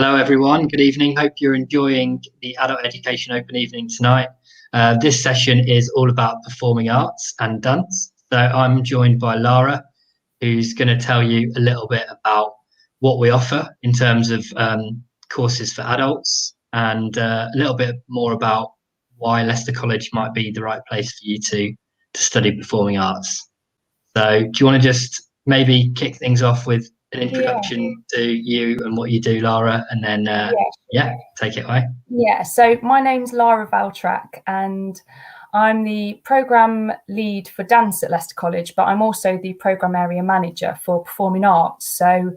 Hello, everyone. Good evening. Hope you're enjoying the Adult Education Open Evening tonight. This session is all about performing arts and dance. So I'm joined by Lara, who's going to tell you a little bit about what we offer in terms of courses for adults and a little bit more about why Leicester College might be the right place for you to study performing arts. So do you want to just maybe kick things off with an introduction to you and what you do, Lara, and then take it away. Yeah, so my name's Lara Valtrak and I'm the programme lead for dance at Leicester College, but I'm also the programme area manager for performing arts. So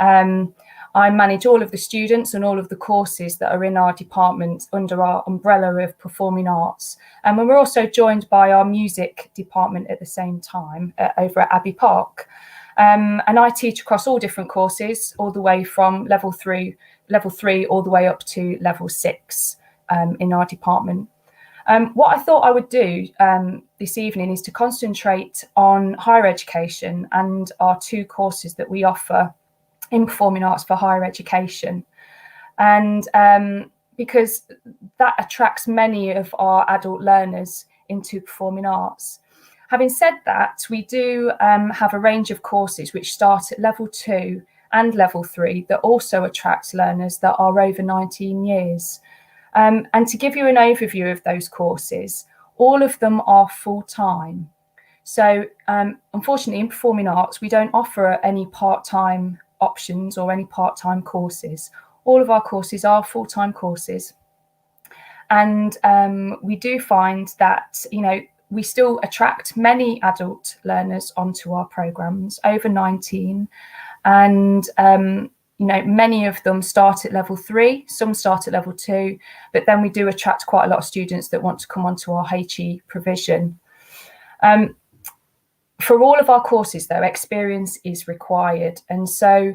I manage all of the students and all of the courses that are in our department under our umbrella of performing arts. And we're also joined by our music department at the same time over at Abbey Park. And I teach across all different courses, all the way from level three all the way up to level 6 in our department. What I thought I would do this evening is to concentrate on higher education and our 2 courses that we offer in performing arts for higher education. And because that attracts many of our adult learners into performing arts. Having said that, we do have a range of courses which start at level 2 and level 3 that also attract learners that are over 19 years. And to give you an overview of those courses, all of them are full-time. So unfortunately, in performing arts, we don't offer any part-time options or any part-time courses. All of our courses are full-time courses. And we do find that, we still attract many adult learners onto our programs over 19. And, many of them start at level 3, some start at level 2, but then we do attract quite a lot of students that want to come onto our HE provision. For all of our courses, though, experience is required. And so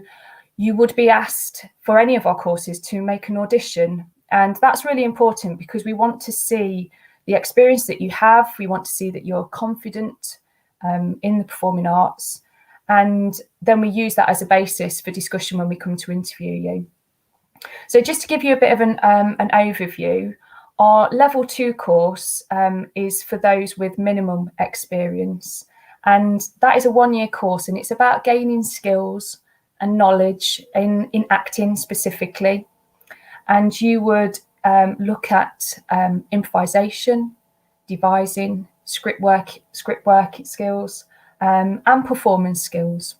you would be asked for any of our courses to make an audition. And that's really important because we want to see the experience that you have. We want to see that you're confident in the performing arts. And then we use that as a basis for discussion when we come to interview you. So just to give you a bit of an overview, our level 2 course is for those with minimum experience. And that is a 1-year course, and it's about gaining skills and knowledge in acting specifically. And you would look at improvisation, devising, script work skills, and performance skills.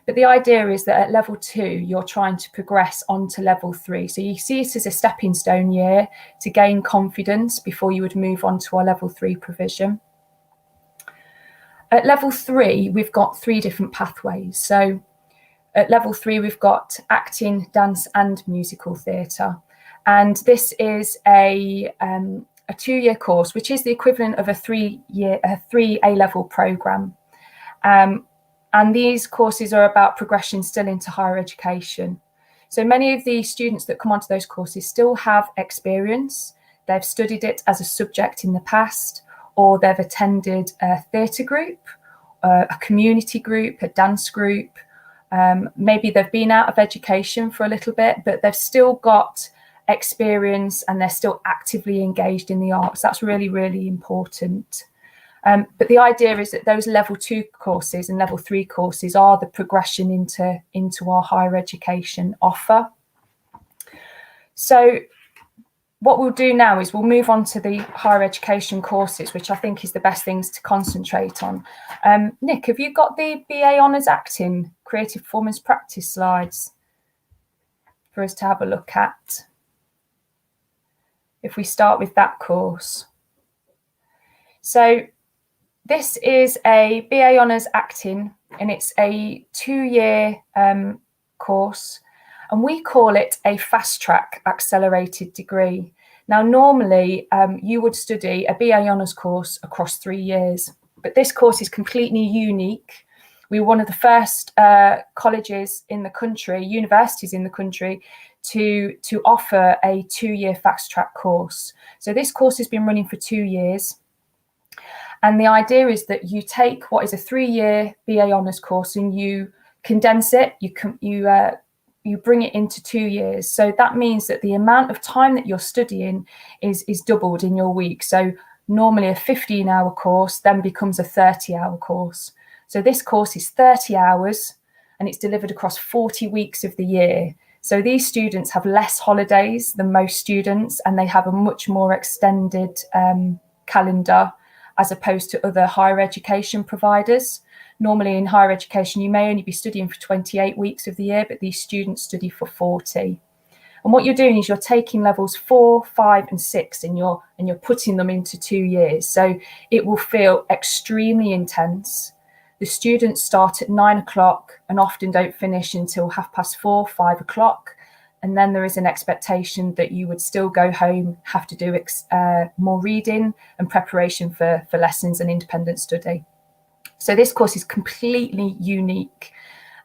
But the idea is that at level 2, you're trying to progress onto level 3. So you see it as a stepping stone year to gain confidence before you would move on to our level 3 provision. At level 3, we've got 3 different pathways. So at level 3, we've got acting, dance, and musical theatre. And this is a 2-year course, which is the equivalent of a 3 A-level programme. And these courses are about progression still into higher education. So many of the students that come onto those courses still have experience. They've studied it as a subject in the past, or they've attended a theatre group, a community group, a dance group. Maybe they've been out of education for a little bit, but they've still got experience and they're still actively engaged in the arts. That's really, really important. But the idea is that those level 2 courses and level 3 courses are the progression into our higher education offer. So what we'll do now is we'll move on to the higher education courses, which I think is the best things to concentrate on. Nick, have you got the BA Honours Acting Creative Performance Practice slides for us to have a look at? If we start with that course. So this is a BA Honours Acting, and it's a 2-year course, and we call it a fast track accelerated degree. Now, normally you would study a BA Honours course across 3 years, but this course is completely unique. We're one of the first colleges in the country, universities in the country, to offer a 2-year fast track course. So this course has been running for 2 years. And the idea is that you take what is a 3-year BA Honours course and you condense it, you you bring it into 2 years. So that means that the amount of time that you're studying is doubled in your week. So normally a 15-hour course then becomes a 30-hour course. So this course is 30 hours and it's delivered across 40 weeks of the year. So these students have less holidays than most students, and they have a much more extended calendar as opposed to other higher education providers. Normally in higher education, you may only be studying for 28 weeks of the year, but these students study for 40. And what you're doing is you're taking levels 4, 5, and 6, and you're putting them into 2 years. So it will feel extremely intense. The students start at 9 o'clock and often don't finish until 4:30, 5 o'clock. And then there is an expectation that you would still go home, have to do more reading and preparation for lessons and independent study. So this course is completely unique.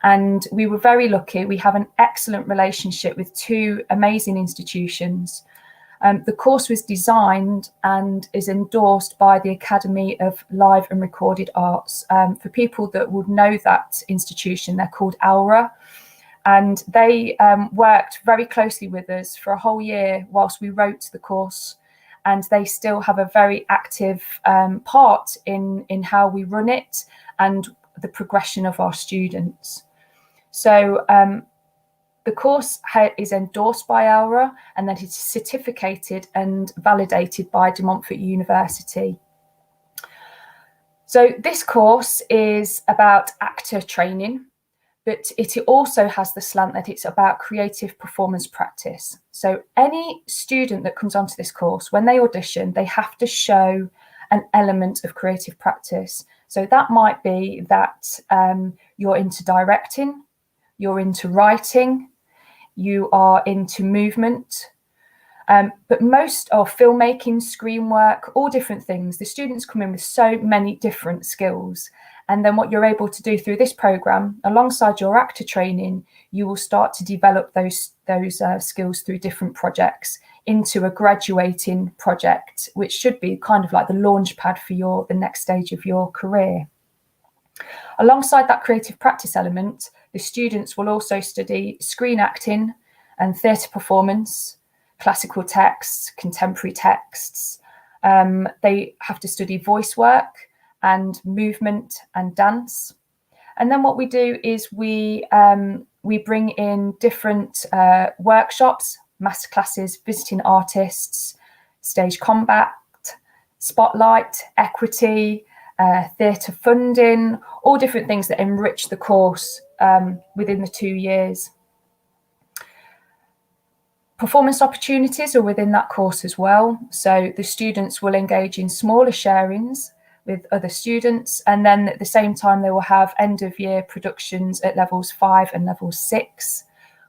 And we were very lucky. We have an excellent relationship with 2 amazing institutions. The course was designed and is endorsed by the Academy of Live and Recorded Arts. For people that would know that institution, they're called Lara. And they worked very closely with us for a whole year whilst we wrote the course. And they still have a very active part in how we run it and the progression of our students. So the course is endorsed by Lara, and that it's certificated and validated by De Montfort University. So this course is about actor training, but it also has the slant that it's about creative performance practice. So any student that comes onto this course, when they audition, they have to show an element of creative practice. So that might be that you're into directing, you're into writing, you are into movement, but most of filmmaking, screen work, all different things. The students come in with so many different skills. And then what you're able to do through this program, alongside your actor training, you will start to develop those skills through different projects into a graduating project, which should be kind of like the launch pad for the next stage of your career. Alongside that creative practice element, the students will also study screen acting and theatre performance, classical texts, contemporary texts. They have to study voice work and movement and dance. And then what we do is we bring in different workshops, masterclasses, visiting artists, stage combat, spotlight, equity, theatre funding, all different things that enrich the course within the 2 years. Performance opportunities are within that course as well. So the students will engage in smaller sharings with other students, and then at the same time they will have end of year productions at levels 5 and level 6,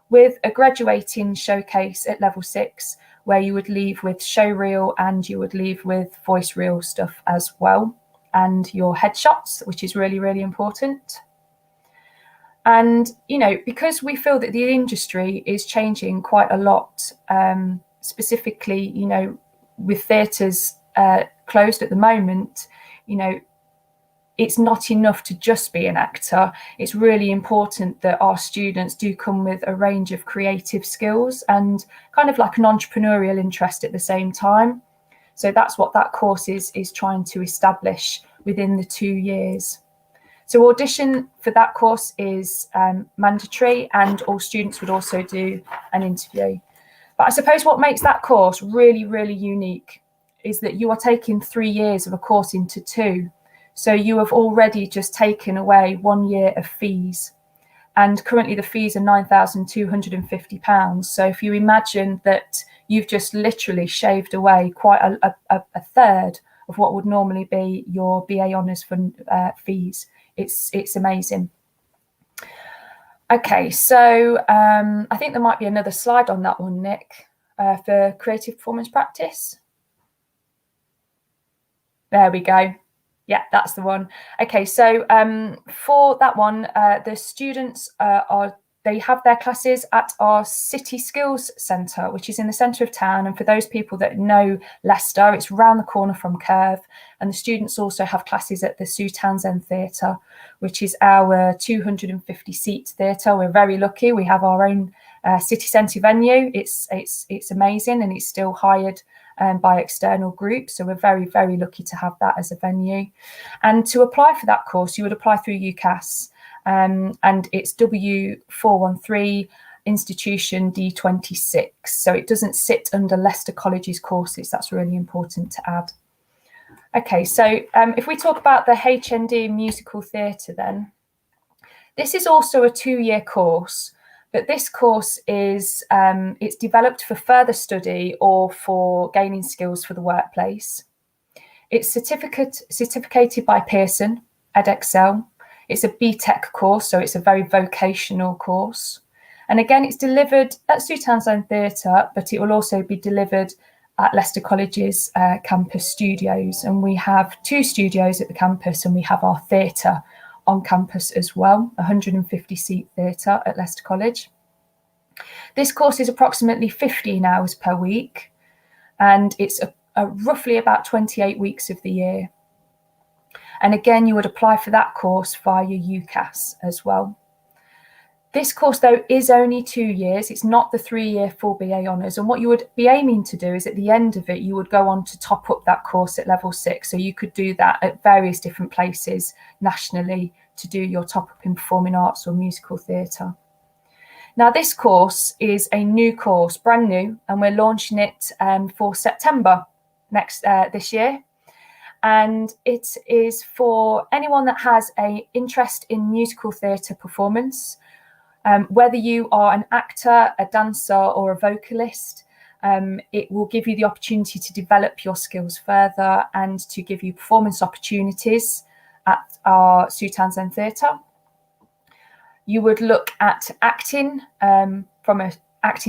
with a graduating showcase at level 6 where you would leave with show reel and you would leave with voice reel stuff as well, and your headshots, which is really, really important. And, because we feel that the industry is changing quite a lot, specifically, with theatres closed at the moment, it's not enough to just be an actor. It's really important that our students do come with a range of creative skills and kind of like an entrepreneurial interest at the same time. So that's what that course is trying to establish within the 2 years. So audition for that course is mandatory, and all students would also do an interview. But I suppose what makes that course really, really unique is that you are taking 3 years of a course into 2. So you have already just taken away 1 year of fees. And currently the fees are £9,250. So if you imagine that you've just literally shaved away quite a third of what would normally be your BA Honours fees, it's amazing. Okay, so I think there might be another slide on that one, Nick, for creative performance practice. There we go. Yeah, that's the one. Okay, so for that one, the students are they have their classes at our City Skills Centre, which is in the centre of town. And for those people that know Leicester, it's round the corner from Curve. And the students also have classes at the Sue Townsend Theatre, which is our 250-seat theatre. We're very lucky. We have our own city centre venue. It's amazing, and it's still hired by external groups. So we're very, very lucky to have that as a venue. And to apply for that course, you would apply through UCAS. And it's W413 institution D26. So it doesn't sit under Leicester College's courses. That's really important to add. Okay, so if we talk about the HND musical theatre then, this is also a 2-year course, but this course is it's developed for further study or for gaining skills for the workplace. It's certificated by Pearson, Edexcel. It's a BTEC course, so it's a very vocational course. And again, it's delivered at Sue Townsend Theatre, but it will also be delivered at Leicester College's campus studios. And we have 2 studios at the campus, and we have our theatre on campus as well, 150-seat theatre at Leicester College. This course is approximately 15 hours per week, and it's roughly about 28 weeks of the year. And again, you would apply for that course via UCAS as well. This course, though, is only 2 years. It's not the 3-year full BA honours. And what you would be aiming to do is at the end of it, you would go on to top up that course at level 6. So you could do that at various different places nationally to do your top up in performing arts or musical theatre. Now, this course is a new course, brand new, and we're launching it for September this year. And it is for anyone that has an interest in musical theatre performance, whether you are an actor, a dancer, or a vocalist. It will give you the opportunity to develop your skills further and to give you performance opportunities at our Sue Townsend Theatre. You would look at acting, acting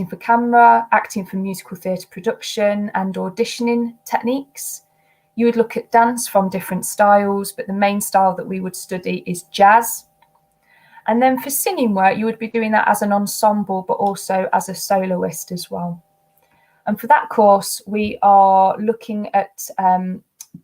for camera, acting for musical theatre production and auditioning techniques. You would look at dance from different styles, but the main style that we would study is jazz. And then for singing work, you would be doing that as an ensemble, but also as a soloist as well. And for that course, we are looking at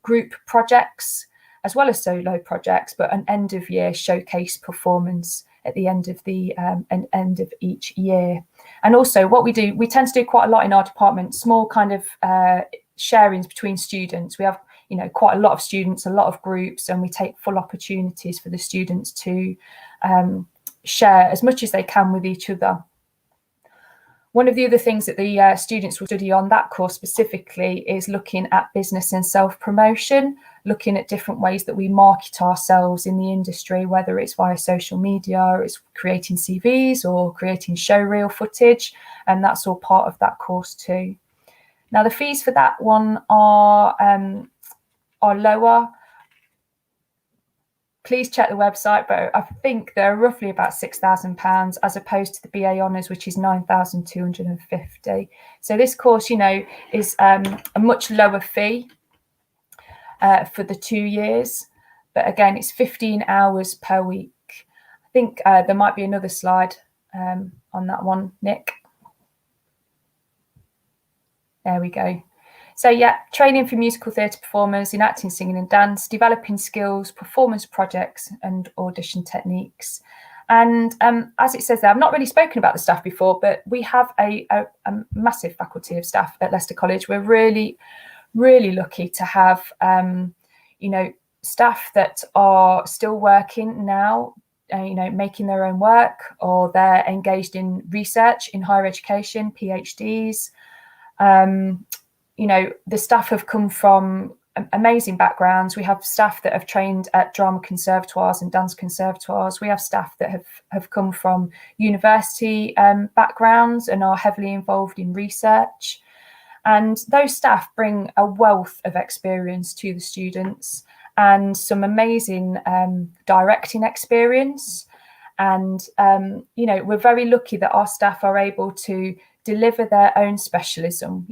group projects as well as solo projects, but an end of year showcase performance at the end of end of each year. And also what we do, we tend to do quite a lot in our department, small kind of sharings between students. We have, quite a lot of students, a lot of groups, and we take full opportunities for the students to share as much as they can with each other. One of the other things that the students will study on that course specifically is looking at business and self-promotion, looking at different ways that we market ourselves in the industry, whether it's via social media, or it's creating CVs or creating showreel footage, and that's all part of that course too. Now, the fees for that one are lower. Please check the website, but I think they're roughly about £6,000 as opposed to the BA Honours, which is £9,250. So this course, is a much lower fee for the 2 years. But again, it's 15 hours per week. I think there might be another slide on that one, Nick. There we go. So yeah, training for musical theatre performers in acting, singing and dance, developing skills, performance projects and audition techniques. And as it says there, I've not really spoken about the staff before, but we have a massive faculty of staff at Leicester College. We're really, really lucky to have, staff that are still working now, making their own work, or they're engaged in research in higher education, PhDs. The staff have come from amazing backgrounds. We have staff that have trained at drama conservatoires and dance conservatoires. We have staff that have come from university backgrounds and are heavily involved in research. And those staff bring a wealth of experience to the students and some amazing directing experience. And, we're very lucky that our staff are able to deliver their own specialism.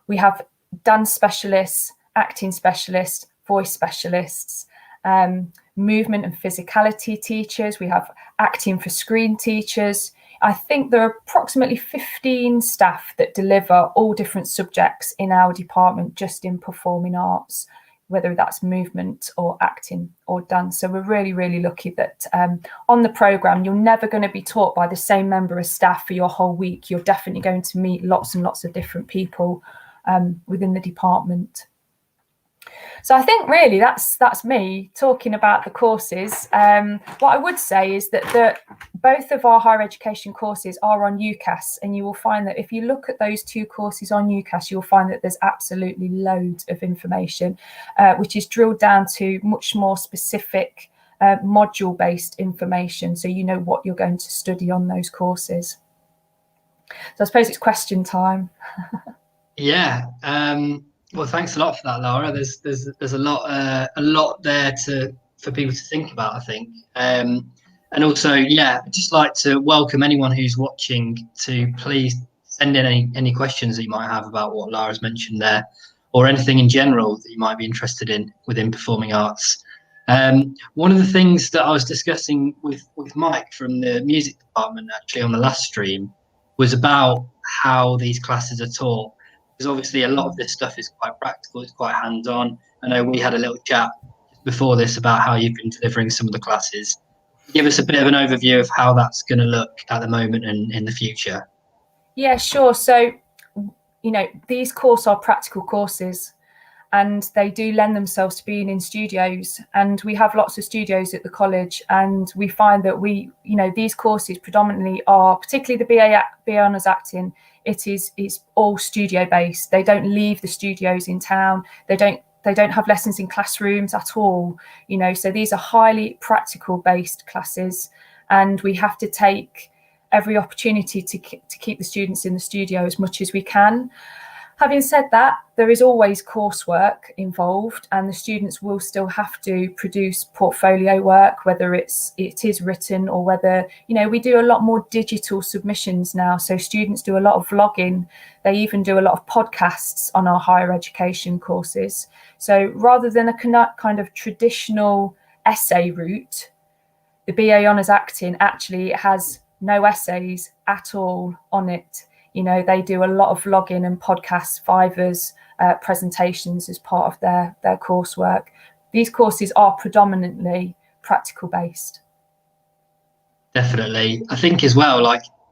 We have dance specialists, acting specialists, voice specialists, movement and physicality teachers. We have acting for screen teachers. I think there are approximately 15 staff that deliver all different subjects in our department just in performing arts, whether that's movement or acting or dance. So we're really, really lucky that on the programme, you're never going to be taught by the same member of staff for your whole week. You're definitely going to meet lots and lots of different people within the department. So I think really that's me talking about the courses. What I would say is that both of our higher education courses are on UCAS, and you will find that if you look at those two courses on UCAS, you'll find that there's absolutely loads of information, which is drilled down to much more specific module-based information, so you know what you're going to study on those courses. So I suppose it's question time. Yeah. Well, thanks a lot for that, Lara. There's a lot there for people to think about, I think. And also, yeah, I'd just like to welcome anyone who's watching to please send in any questions that you might have about what Lara's mentioned there, or anything in general that you might be interested in within performing arts. One of the things that I was discussing with Mike from the music department actually on the last stream was about how these classes are taught. Because obviously a lot of this stuff is quite practical, it's quite hands-on. I know we had a little chat before this about how you've been delivering some of the classes. Give us a bit of an overview of how that's going to look at the moment and in the future. Yeah, sure. So, you know, these courses are practical courses, and they do lend themselves to being in studios. And we have lots of studios at the college, and we find that these courses predominantly are, particularly the BA Honours Acting, it's all studio based. They don't leave the studios in town. They don't have lessons in classrooms at all. So these are highly practical based classes, and we have to take every opportunity to keep the students in the studio as much as we can. Having said that, there is always coursework involved, and the students will still have to produce portfolio work, whether it is written or whether, we do a lot more digital submissions now. So students do a lot of vlogging. They even do a lot of podcasts on our higher education courses. So rather than a kind of traditional essay route, the BA Honours Acting actually has no essays at all on it. They do a lot of vlogging and podcasts, Fivers, presentations as part of their coursework. These courses are predominantly practical based. Definitely. I think as well,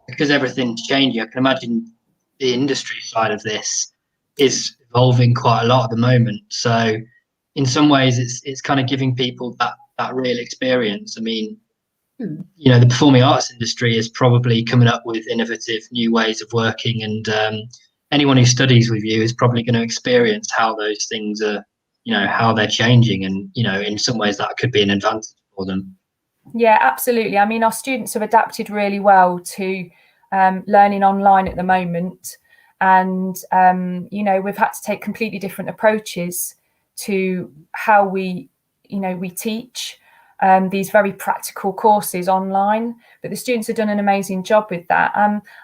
because everything's changing, I can imagine the industry side of this is evolving quite a lot at the moment. So in some ways it's kind of giving people that real experience. I mean, the performing arts industry is probably coming up with innovative new ways of working, and anyone who studies with you is probably going to experience how those things are, how they're changing, and in some ways that could be an advantage for them. Yeah, absolutely. I mean, our students have adapted really well to learning online at the moment, and we've had to take completely different approaches to how we teach these very practical courses online, but the students have done an amazing job with that.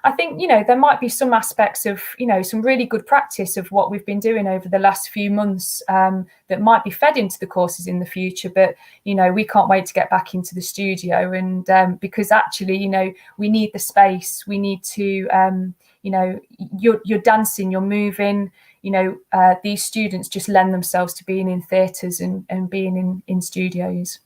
I think, there might be some aspects of, some really good practice of what we've been doing over the last few months that might be fed into the courses in the future, but, we can't wait to get back into the studio, and because actually, we need the space, we need to, you're dancing, you're moving, these students just lend themselves to being in theatres and being in studios.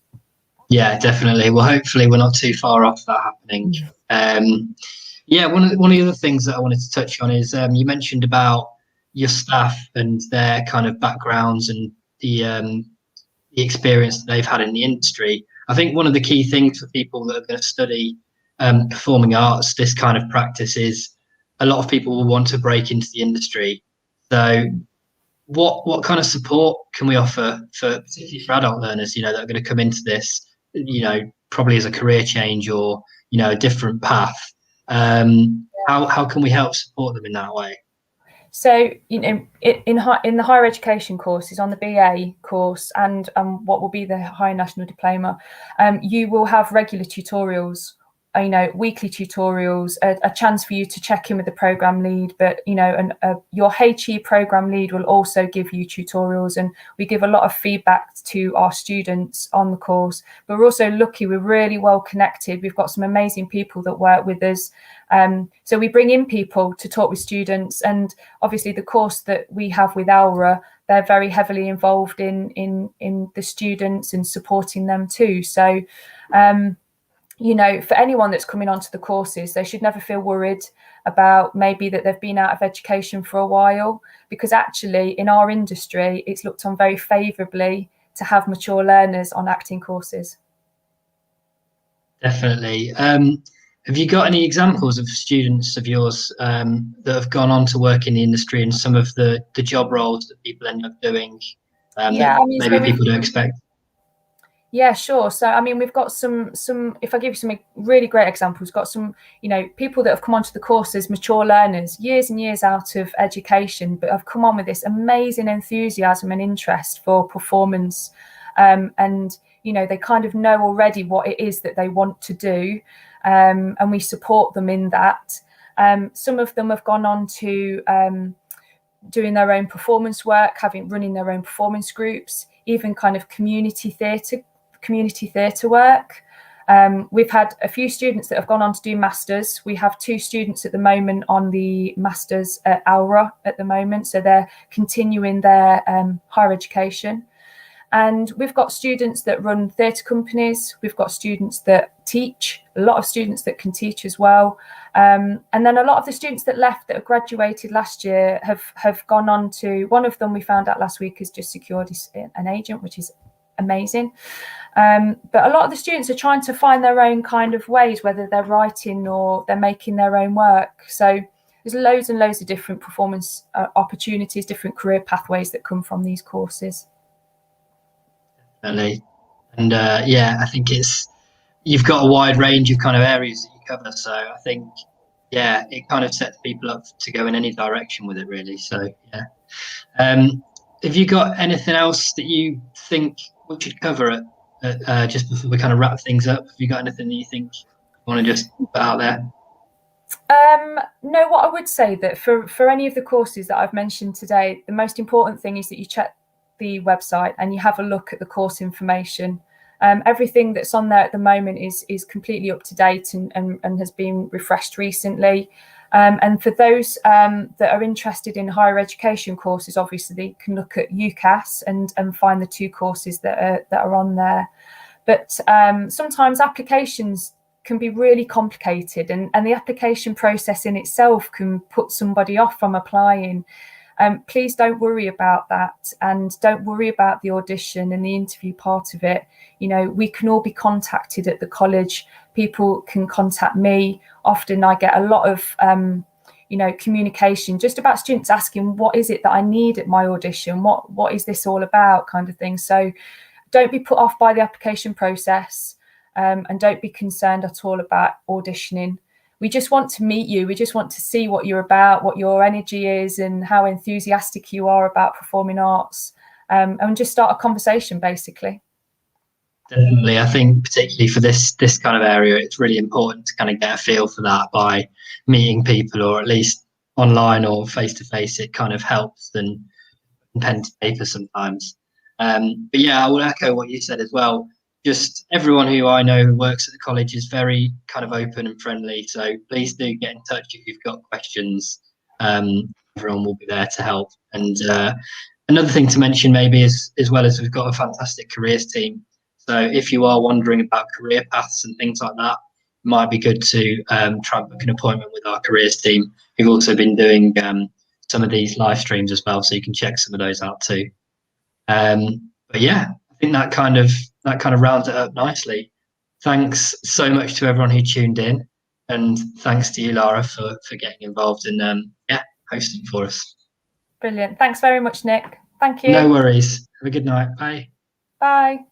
Yeah, definitely. Well, hopefully we're not too far off that happening. One of the other things that I wanted to touch on is you mentioned about your staff and their kind of backgrounds and the experience that they've had in the industry. I think one of the key things for people that are going to study performing arts, this kind of practice, is a lot of people will want to break into the industry. So what kind of support can we offer particularly for adult learners, that are going to come into this, probably as a career change or, a different path? How can we help support them in that way? So, in the higher education courses, on the BA course and what will be the Higher National Diploma, you will have regular tutorials weekly tutorials, a chance for you to check in with the program lead, but your HE program lead will also give you tutorials, and we give a lot of feedback to our students on the course. But we're also lucky, we're really well connected. We've got some amazing people that work with us, so we bring in people to talk with students, and obviously the course that we have with Lara, they're very heavily involved in the students and supporting them too. So for anyone that's coming onto the courses, they should never feel worried about maybe that they've been out of education for a while, because actually in our industry, it's looked on very favourably to have mature learners on acting courses. Definitely. Have you got any examples of students of yours that have gone on to work in the industry and some of the job roles that people end up doing that maybe people don't expect? Yeah, sure. So, we've got some, if I give you some really great examples, we've got some, people that have come onto the course as mature learners, years and years out of education, but have come on with this amazing enthusiasm and interest for performance. And, they kind of know already what it is that they want to do. And we support them in that. Some of them have gone on to doing their own performance work, running their own performance groups, even kind of community theatre work. We've had a few students that have gone on to do masters. We have 2 students at the moment on the masters at Lara at the moment, so they're continuing their higher education. And we've got students that run theatre companies. We've got students that teach, a lot of students that can teach as well. And then a lot of the students that left, that have graduated last year, have gone on to, one of them we found out last week has just secured an agent, which is amazing. But a lot of the students are trying to find their own kind of ways, whether they're writing or they're making their own work. So there's loads and loads of different performance opportunities, different career pathways that come from these courses. Definitely. And I think you've got a wide range of kind of areas that you cover. So I think, it kind of sets people up to go in any direction with it, really. So, yeah. Have you got anything else that you think we should cover just before we kind of wrap things up? Have you got anything that you think you want to just put out there? No, what I would say that for any of the courses that I've mentioned today, the most important thing is that you check the website and you have a look at the course information. Everything that's on there at the moment is completely up to date and has been refreshed recently. And for those that are interested in higher education courses, obviously they can look at UCAS and find the 2 courses that are on there. But sometimes applications can be really complicated, and the application process in itself can put somebody off from applying. Please don't worry about that, and don't worry about the audition and the interview part of it. We can all be contacted at the college. People can contact me. Often I get a lot of communication just about students asking, what is it that I need at my audition? What is this all about, kind of thing. So don't be put off by the application process, and don't be concerned at all about auditioning. We just want to meet you. We just want to see what you're about, what your energy is, and how enthusiastic you are about performing arts, and just start a conversation, basically. Definitely. I think particularly for this kind of area, it's really important to kind of get a feel for that by meeting people, or at least online or face to face. It kind of helps than pen to paper sometimes. But yeah, I will echo what you said as well. Just everyone who I know who works at the college is very kind of open and friendly. So please do get in touch if you've got questions. Everyone will be there to help. And another thing to mention maybe is, as well as we've got a fantastic careers team. So if you are wondering about career paths and things like that, it might be good to try and book an appointment with our careers team, who've also been doing some of these live streams as well. So you can check some of those out too. But yeah, I think that kind of rounds it up nicely. Thanks so much to everyone who tuned in, and thanks to you, Lara, for getting involved and hosting for us. Brilliant. Thanks very much, Nick. Thank you. No worries. Have a good night. Bye. Bye.